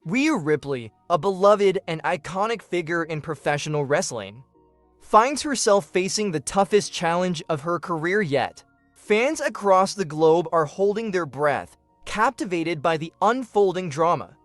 Rhea Ripley, a beloved and iconic figure in professional wrestling, finds herself facing the toughest challenge of her career yet. Fans across the globe are holding their breath, captivated by the unfolding drama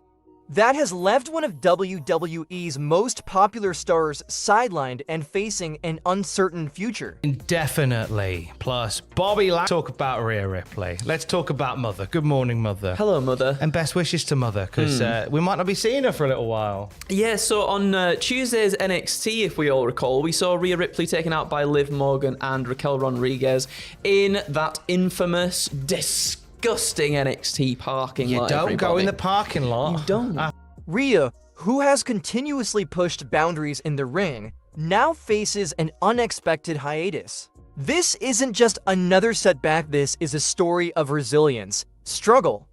that has left one of WWE's most popular stars sidelined and facing an uncertain future. Definitely. Plus, Bobby Talk about Rhea Ripley. Let's talk about Mother. Good morning, Mother. Hello, Mother. And best wishes to Mother, because we might not be seeing her for a little while. Yeah, so on Tuesday's NXT, if we all recall, we saw Rhea Ripley taken out by Liv Morgan and Raquel Rodriguez in that infamous, disgusting NXT parking lot. You don't go in the parking lot. You don't. Rhea, who has continuously pushed boundaries in the ring, now faces an unexpected hiatus. This isn't just another setback, this is a story of resilience, struggle,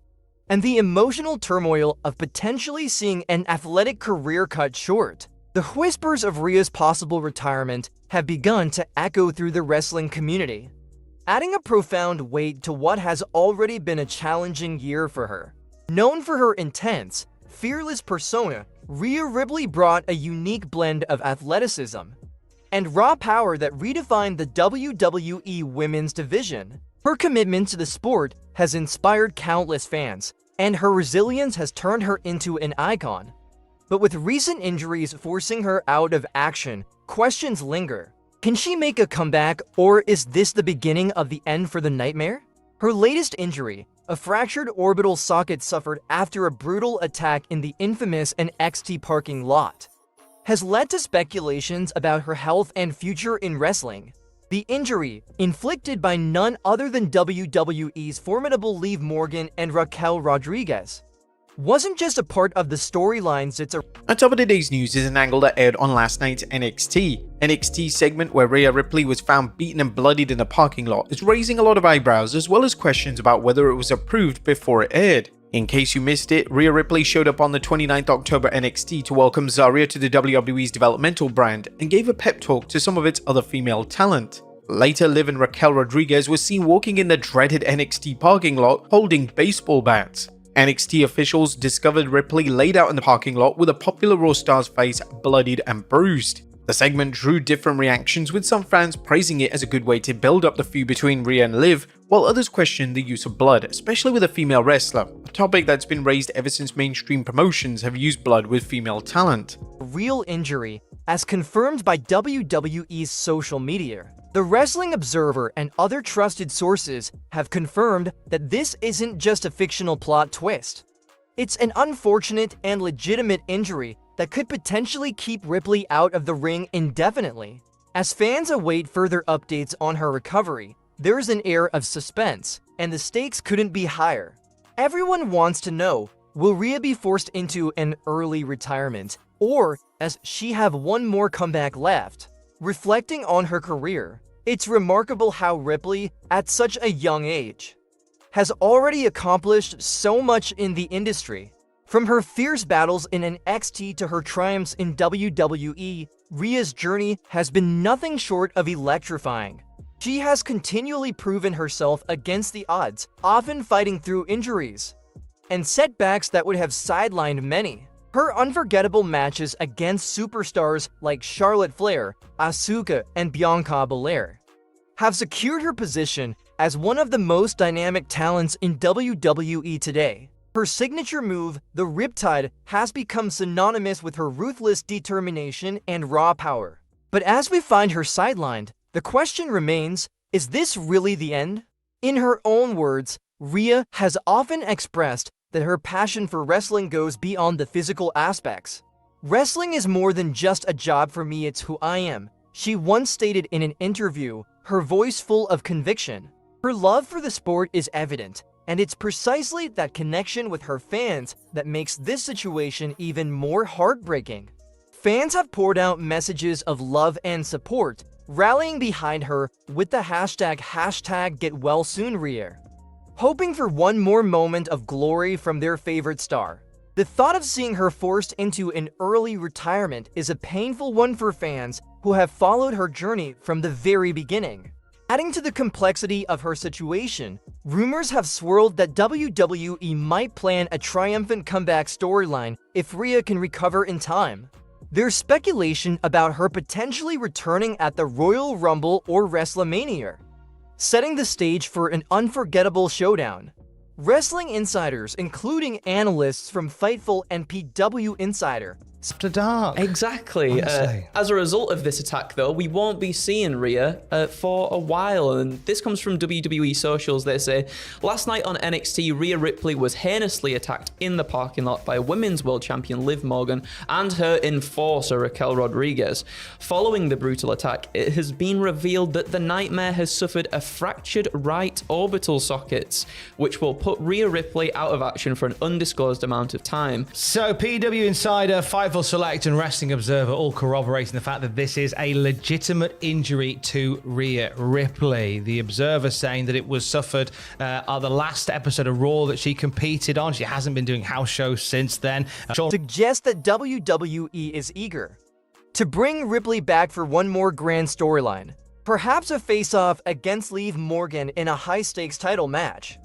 and the emotional turmoil of potentially seeing an athletic career cut short. The whispers of Rhea's possible retirement have begun to echo through the wrestling community, adding a profound weight to what has already been a challenging year for her. Known for her intense, fearless persona, Rhea Ripley brought a unique blend of athleticism and raw power that redefined the WWE women's division. Her commitment to the sport has inspired countless fans, and her resilience has turned her into an icon. But with recent injuries forcing her out of action, questions linger. Can she make a comeback, or is this the beginning of the end for the nightmare? Her latest injury, a fractured orbital socket suffered after a brutal attack in the infamous NXT parking lot, has led to speculations about her health and future in wrestling. The injury, inflicted by none other than WWE's formidable Liv Morgan and Raquel Rodriguez, wasn't just a part of the storylines, it's a... On top of today's news is an angle that aired on last night's NXT segment where Rhea Ripley was found beaten and bloodied in a parking lot is raising a lot of eyebrows as well as questions about whether it was approved before it aired. In case you missed it, Rhea Ripley showed up on the 29th October NXT to welcome Zarya to the WWE's developmental brand and gave a pep talk to some of its other female talent. Later, Liv and Raquel Rodriguez were seen walking in the dreaded NXT parking lot holding baseball bats. NXT officials discovered Ripley laid out in the parking lot with a popular Raw star's face bloodied and bruised. The segment drew different reactions, with some fans praising it as a good way to build up the feud between Rhea and Liv, while others questioned the use of blood, especially with a female wrestler, a topic that's been raised ever since mainstream promotions have used blood with female talent. Real injury, as confirmed by WWE's social media. The Wrestling Observer and other trusted sources have confirmed that this isn't just a fictional plot twist. It's an unfortunate and legitimate injury that could potentially keep Ripley out of the ring indefinitely. As fans await further updates on her recovery, there's an air of suspense, and the stakes couldn't be higher. Everyone wants to know, will Rhea be forced into an early retirement, or does she have one more comeback left? Reflecting on her career, it's remarkable how Ripley, at such a young age, has already accomplished so much in the industry. From her fierce battles in NXT to her triumphs in WWE, Rhea's journey has been nothing short of electrifying. She has continually proven herself against the odds, often fighting through injuries and setbacks that would have sidelined many. Her unforgettable matches against superstars like Charlotte Flair, Asuka, and Bianca Belair have secured her position as one of the most dynamic talents in WWE today. Her signature move, the Riptide, has become synonymous with her ruthless determination and raw power. But as we find her sidelined, the question remains, is this really the end? In her own words, Rhea has often expressed that her passion for wrestling goes beyond the physical aspects. Wrestling is more than just a job for me, it's who I am, she once stated in an interview, her voice full of conviction. Her love for the sport is evident, and it's precisely that connection with her fans that makes this situation even more heartbreaking. Fans have poured out messages of love and support, rallying behind her with the hashtag #GetWellSoonRhea, hoping for one more moment of glory from their favorite star. The thought of seeing her forced into an early retirement is a painful one for fans who have followed her journey from the very beginning. Adding to the complexity of her situation, Rumors have swirled that WWE might plan a triumphant comeback storyline if Rhea can recover in time. There's speculation about her potentially returning at the Royal Rumble or WrestleMania, setting the stage for an unforgettable showdown. Wrestling insiders, including analysts from Fightful and PW Insider, After dark. Exactly. As a result of this attack, though, we won't be seeing Rhea for a while. And this comes from WWE socials. They say, last night on NXT, Rhea Ripley was heinously attacked in the parking lot by Women's World Champion Liv Morgan and her enforcer Raquel Rodriguez. Following the brutal attack, it has been revealed that the Nightmare has suffered a fractured right orbital socket, which will put Rhea Ripley out of action for an undisclosed amount of time. So, PW Insider, Fightful Select, and Wrestling Observer all corroborating the fact that this is a legitimate injury to Rhea Ripley. The Observer saying that it was suffered on the last episode of Raw that she competed on. She hasn't been doing house shows since then. Suggests that WWE is eager to bring Ripley back for one more grand storyline, perhaps a face-off against Liv Morgan in a high-stakes title match.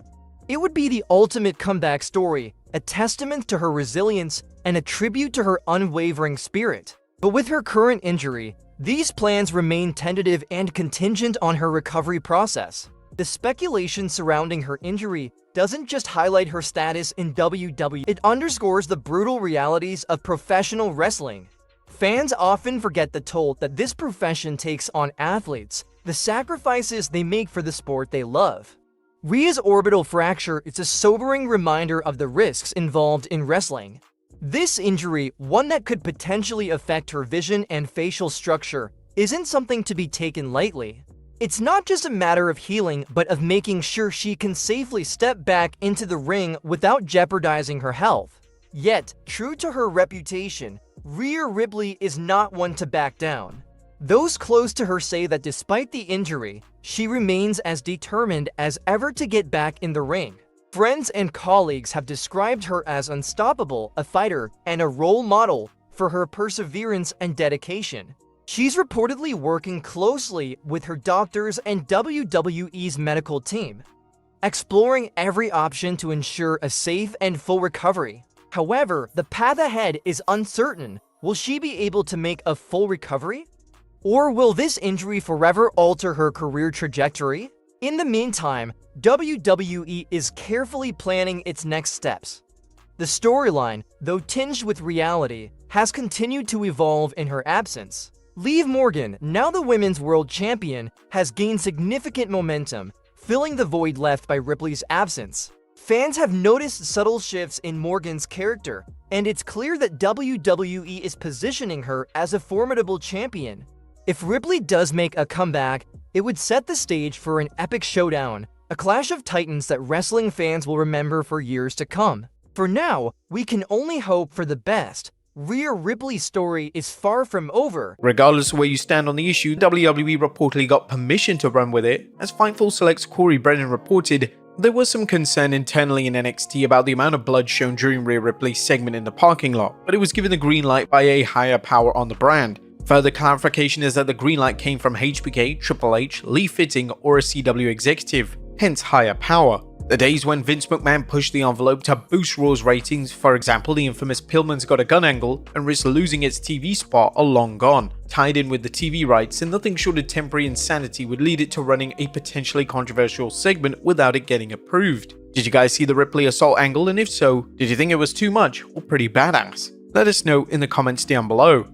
It would be the ultimate comeback story, a testament to her resilience and a tribute to her unwavering spirit. But with her current injury, these plans remain tentative and contingent on her recovery process. The speculation surrounding her injury doesn't just highlight her status in WWE, it underscores the brutal realities of professional wrestling. Fans often forget the toll that this profession takes on athletes, the sacrifices they make for the sport they love. Rhea's orbital fracture is a sobering reminder of the risks involved in wrestling. This injury, one that could potentially affect her vision and facial structure, isn't something to be taken lightly. It's not just a matter of healing, but of making sure she can safely step back into the ring without jeopardizing her health. Yet, true to her reputation, Rhea Ripley is not one to back down. Those close to her say that despite the injury, she remains as determined as ever to get back in the ring. Friends and colleagues have described her as unstoppable, a fighter, and a role model for her perseverance and dedication. She's reportedly working closely with her doctors and WWE's medical team, exploring every option to ensure a safe and full recovery. However, the path ahead is uncertain. Will she be able to make a full recovery? Or will this injury forever alter her career trajectory? In the meantime, WWE is carefully planning its next steps. The storyline, though tinged with reality, has continued to evolve in her absence. Liv Morgan, now the Women's World Champion, has gained significant momentum, filling the void left by Ripley's absence. Fans have noticed subtle shifts in Morgan's character, and it's clear that WWE is positioning her as a formidable champion. If Ripley does make a comeback, it would set the stage for an epic showdown, a clash of titans that wrestling fans will remember for years to come. For now, we can only hope for the best. Rhea Ripley's story is far from over. Regardless of where you stand on the issue, WWE reportedly got permission to run with it. As Fightful Select's Corey Brennan reported, there was some concern internally in NXT about the amount of blood shown during Rhea Ripley's segment in the parking lot, but it was given the green light by a higher power on the brand. Further clarification is that the green light came from HBK, Triple H, Lee Fitting, or a CW executive, hence higher power. The days when Vince McMahon pushed the envelope to boost Raw's ratings, for example the infamous Pillman's Got a Gun angle, and risked losing its TV spot, are long gone. Tied in with the TV rights, and nothing short of temporary insanity would lead it to running a potentially controversial segment without it getting approved. Did you guys see the Ripley assault angle, and if so, did you think it was too much or pretty badass? Let us know in the comments down below.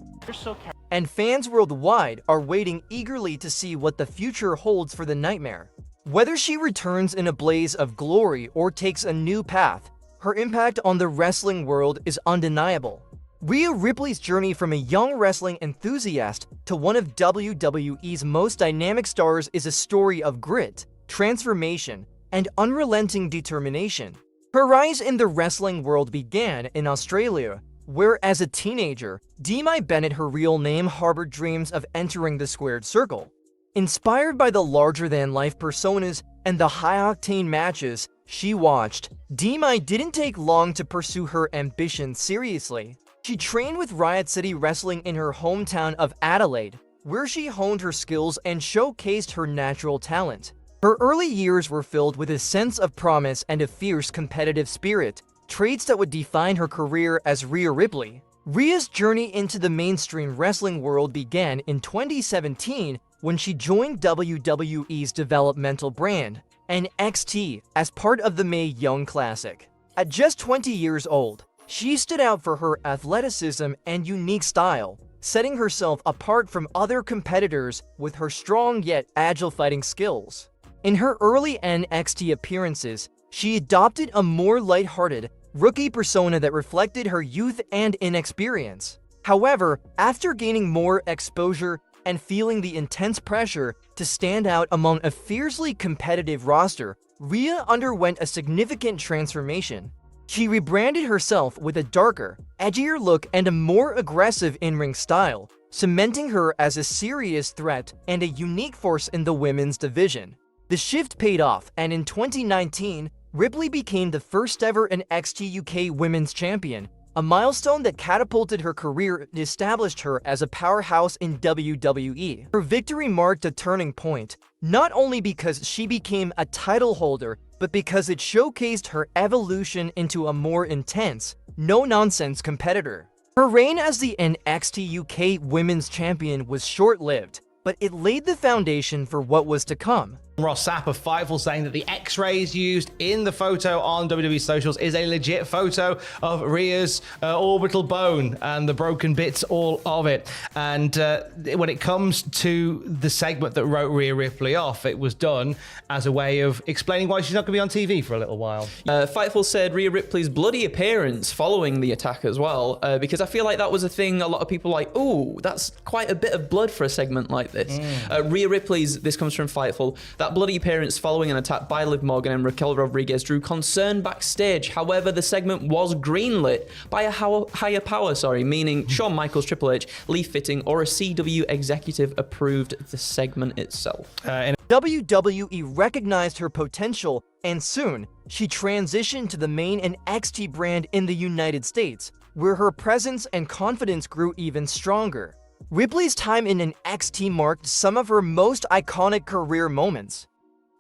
And fans worldwide are waiting eagerly to see what the future holds for the Nightmare. Whether she returns in a blaze of glory or takes a new path, her impact on the wrestling world is undeniable. Rhea Ripley's journey from a young wrestling enthusiast to one of WWE's most dynamic stars is a story of grit, transformation, and unrelenting determination. Her rise in the wrestling world began in Australia, where as a teenager, Demi Bennett, her real name, harbored dreams of entering the squared circle. Inspired by the larger-than-life personas and the high-octane matches she watched, Demi didn't take long to pursue her ambitions seriously. She trained with Riot City Wrestling in her hometown of Adelaide, where she honed her skills and showcased her natural talent. Her early years were filled with a sense of promise and a fierce competitive spirit, traits that would define her career as Rhea Ripley. Rhea's journey into the mainstream wrestling world began in 2017 when she joined WWE's developmental brand, NXT, as part of the Mae Young Classic. At just 20 years old, she stood out for her athleticism and unique style, setting herself apart from other competitors with her strong yet agile fighting skills. In her early NXT appearances, she adopted a more lighthearted, rookie persona that reflected her youth and inexperience. However, after gaining more exposure and feeling the intense pressure to stand out among a fiercely competitive roster, Rhea underwent a significant transformation. She rebranded herself with a darker, edgier look and a more aggressive in-ring style, cementing her as a serious threat and a unique force in the women's division. The shift paid off, and in 2019, Ripley became the first ever NXT UK Women's Champion, a milestone that catapulted her career and established her as a powerhouse in WWE. Her victory marked a turning point, not only because she became a title holder, but because it showcased her evolution into a more intense, no-nonsense competitor. Her reign as the NXT UK Women's Champion was short-lived, but it laid the foundation for what was to come. Ross Sapp of Fightful saying that the x-rays used in the photo on WWE socials is a legit photo of Rhea's orbital bone and the broken bits all of it. And when it comes to the segment that wrote Rhea Ripley off, it was done as a way of explaining why she's not going to be on TV for a little while. Fightful said Rhea Ripley's bloody appearance following the attack as well, because I feel like that was a thing a lot of people like, oh, that's quite a bit of blood for a segment like this. Rhea Ripley's, this comes from Fightful, that bloody appearance following an attack by Liv Morgan and Raquel Rodriguez drew concern backstage. However, the segment was greenlit by a higher power, meaning Shawn Michaels, Triple H, Lee Fitting, or a CW executive approved the segment itself. WWE recognized her potential, and soon, she transitioned to the main NXT brand in the United States, where her presence and confidence grew even stronger. Ripley's time in NXT marked some of her most iconic career moments.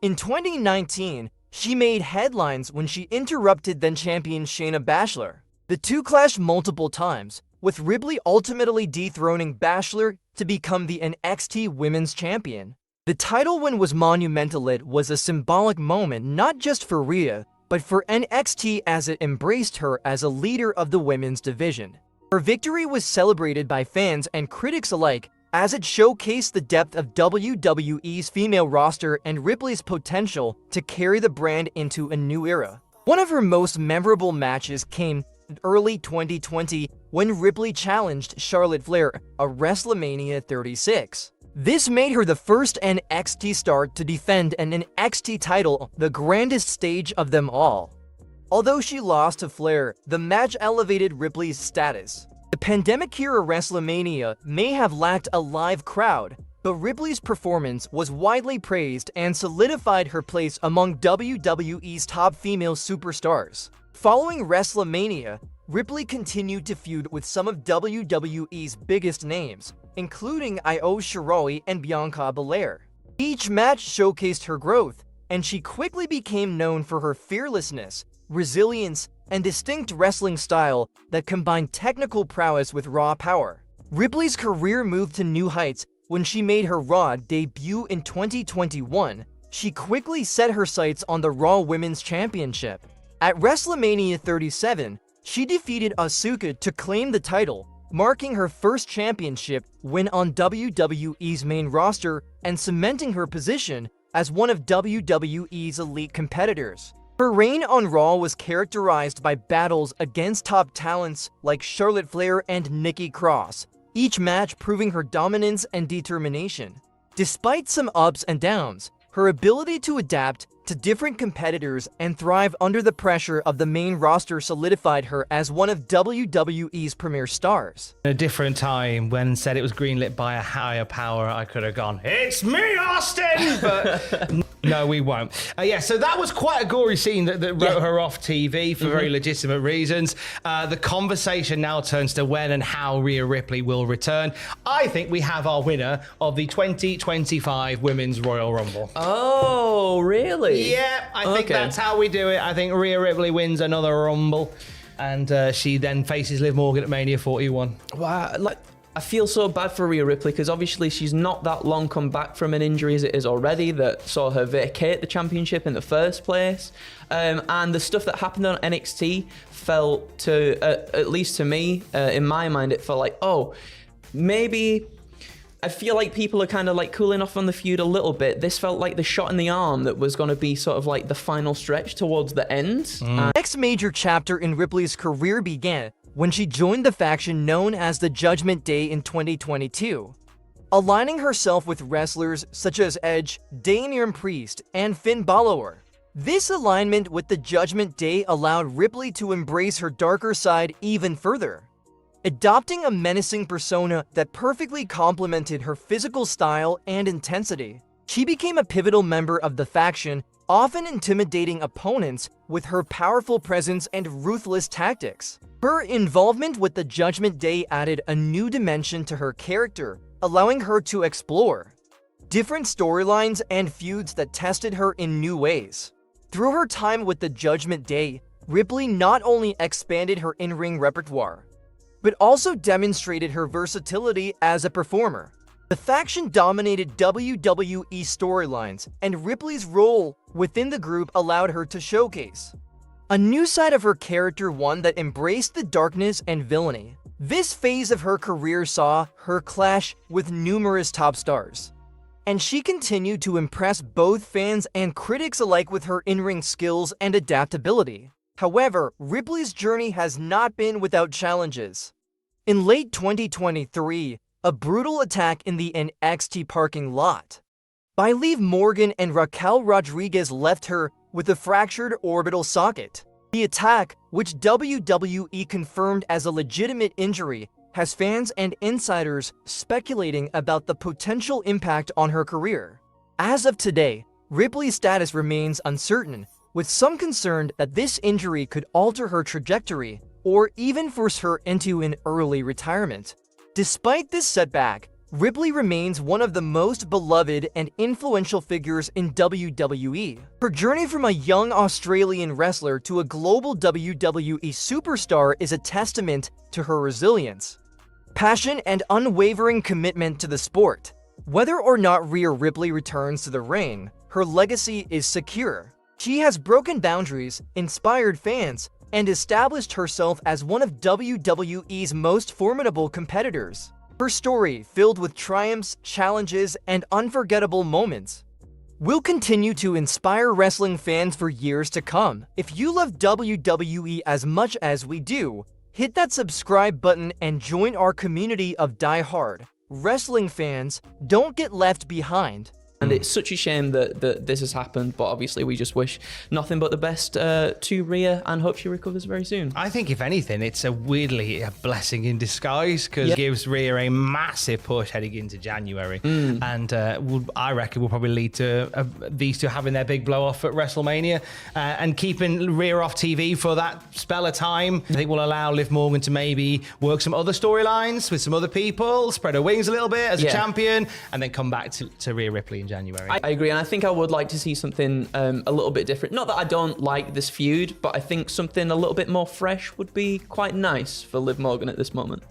In 2019, she made headlines when she interrupted then-champion Shayna Baszler. The two clashed multiple times, with Ripley ultimately dethroning Baszler to become the NXT Women's Champion. The title win was monumental. It was a symbolic moment not just for Rhea, but for NXT as it embraced her as a leader of the women's division. Her victory was celebrated by fans and critics alike as it showcased the depth of WWE's female roster and Ripley's potential to carry the brand into a new era. One of her most memorable matches came in early 2020 when Ripley challenged Charlotte Flair at WrestleMania 36. This made her the first NXT star to defend an NXT title, the grandest stage of them all. Although she lost to Flair, the match elevated Ripley's status. The pandemic-era WrestleMania may have lacked a live crowd, but Ripley's performance was widely praised and solidified her place among WWE's top female superstars. Following WrestleMania, Ripley continued to feud with some of WWE's biggest names, including Io Shirai and Bianca Belair. Each match showcased her growth, and she quickly became known for her fearlessness, resilience, and distinct wrestling style that combined technical prowess with raw power. Ripley's career moved to new heights when she made her Raw debut in 2021. She quickly set her sights on the Raw Women's Championship. At WrestleMania 37, she defeated Asuka to claim the title, marking her first championship win on WWE's main roster and cementing her position as one of WWE's elite competitors. Her reign on Raw was characterized by battles against top talents like Charlotte Flair and Nikki Cross, each match proving her dominance and determination. Despite some ups and downs, her ability to adapt to different competitors and thrive under the pressure of the main roster solidified her as one of WWE's premier stars. At a different time, when said it was greenlit by a higher power, I could have gone, "It's me, Austin!" But No, we won't. Yeah, so that was quite a gory scene that wrote her off TV for very legitimate reasons. The conversation now turns to when and how Rhea Ripley will return. I think we have our winner of the 2025 Women's Royal Rumble. Oh, really? Yeah, I think that's how we do it. I think Rhea Ripley wins another Rumble, and she then faces Liv Morgan at Mania 41. Wow, I feel so bad for Rhea Ripley because obviously she's not that long come back from an injury as it is already that saw her vacate the championship in the first place. And the stuff that happened on NXT felt to, at least to me, in my mind, it felt like, oh, maybe I feel like people are kind of like cooling off on the feud a little bit. This felt like the shot in the arm that was going to be sort of like the final stretch towards the end. Next major chapter in Ripley's career began when she joined the faction known as the Judgment Day in 2022, aligning herself with wrestlers such as Edge, Damian Priest, and Finn Balor. This alignment with the Judgment Day allowed Ripley to embrace her darker side even further, adopting a menacing persona that perfectly complemented her physical style and intensity. She became a pivotal member of the faction, often intimidating opponents with her powerful presence and ruthless tactics. Her involvement with the Judgment Day added a new dimension to her character, allowing her to explore different storylines and feuds that tested her in new ways. Through her time with the Judgment Day, Ripley not only expanded her in-ring repertoire, but also demonstrated her versatility as a performer. The faction dominated WWE storylines, and Ripley's role within the group allowed her to showcase a new side of her character, one that embraced the darkness and villainy. This phase of her career saw her clash with numerous top stars, and she continued to impress both fans and critics alike with her in-ring skills and adaptability. However, Ripley's journey has not been without challenges. In late 2023, a brutal attack in the NXT parking lot by Liv Morgan and Raquel Rodriguez left her with a fractured orbital socket. The attack, which WWE confirmed as a legitimate injury, has fans and insiders speculating about the potential impact on her career. As of today, Ripley's status remains uncertain, with some concerned that this injury could alter her trajectory or even force her into an early retirement. Despite this setback, Ripley remains one of the most beloved and influential figures in WWE. Her journey from a young Australian wrestler to a global WWE superstar is a testament to her resilience, passion, and unwavering commitment to the sport. Whether or not Rhea Ripley returns to the ring, her legacy is secure. She has broken boundaries, inspired fans, and established herself as one of WWE's most formidable competitors. Her story, filled with triumphs, challenges, and unforgettable moments, will continue to inspire wrestling fans for years to come. If you love WWE as much as we do, hit that subscribe button and join our community of die-hard wrestling fans. Don't get left behind. And it's such a shame that this has happened, but obviously we just wish nothing but the best to Rhea and hope she recovers very soon. I think, if anything, it's a blessing in disguise because it gives Rhea a massive push heading into January. And I reckon will probably lead to these two having their big blow-off at WrestleMania and keeping Rhea off TV for that spell of time. I think will allow Liv Morgan to maybe work some other storylines with some other people, spread her wings a little bit as a champion, and then come back to Rhea Ripley in January. I agree, and I think I would like to see something a little bit different. Not that I don't like this feud, but I think something a little bit more fresh would be quite nice for Liv Morgan at this moment.